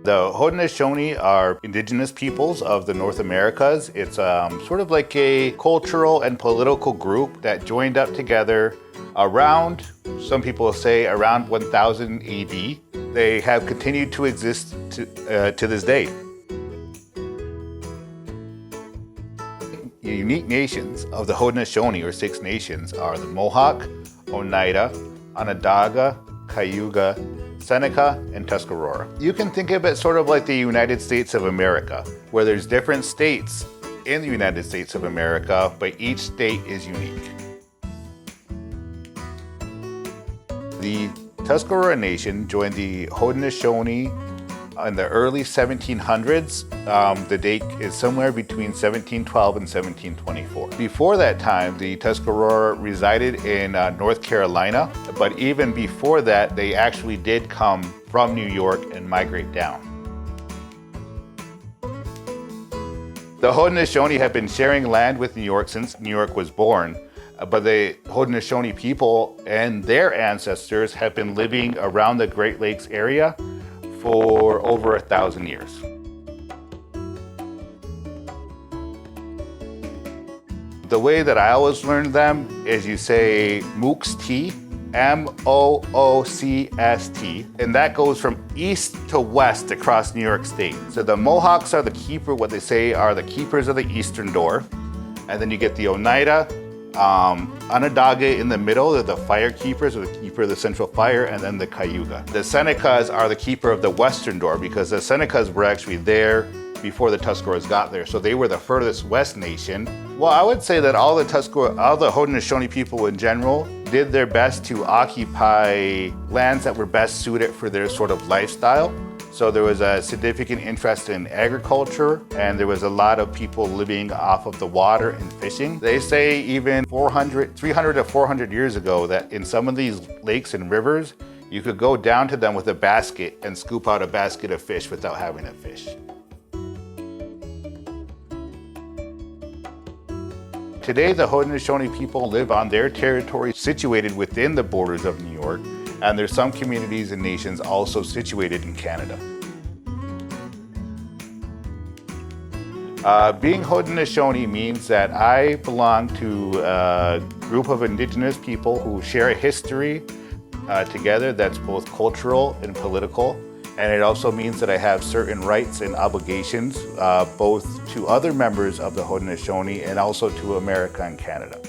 The Haudenosaunee are indigenous peoples of the North Americas. It's sort of like a cultural and political group that joined up together around, some people say around 1000 AD. They have continued to exist to this day. The unique nations of the Haudenosaunee, or Six Nations, are the Mohawk, Oneida, Onondaga, Cayuga, Seneca, and Tuscarora. You can think of it sort of like the United States of America, where there's different states in the United States of America, but each state is unique. The Tuscarora Nation joined the Haudenosaunee in the early 1700s. The date is somewhere between 1712 and 1724. Before that time, the Tuscarora resided in North Carolina, but even before that, they actually did come from New York and migrate down. The Haudenosaunee have been sharing land with New York since New York was born, but the Haudenosaunee people and their ancestors have been living around the Great Lakes area for over 1,000 years. The way that I always learned them is you say Mookst, M-O-O-C-S-T, and that goes from east to west across New York State. So the Mohawks are the keeper, what they say are the keepers of the eastern door. And then you get the Oneida, Onondaga in the middle, they're the fire keepers, or the keeper of the central fire, and then the Cayuga. The Senecas are the keeper of the western door, because the Senecas were actually there before the Tuscaroras got there, so they were the furthest west nation. Well, I would say that all the Haudenosaunee people in general did their best to occupy lands that were best suited for their sort of lifestyle. So there was a significant interest in agriculture, and there was a lot of people living off of the water and fishing. They say even 300 to 400 years ago that in some of these lakes and rivers, you could go down to them with a basket and scoop out a basket of fish without having to fish. Today, the Haudenosaunee people live on their territory situated within the borders of New York, and there's some communities and nations also situated in Canada. Being Haudenosaunee means that I belong to a group of indigenous people who share a history together that's both cultural and political. And it also means that I have certain rights and obligations, both to other members of the Haudenosaunee and also to America and Canada.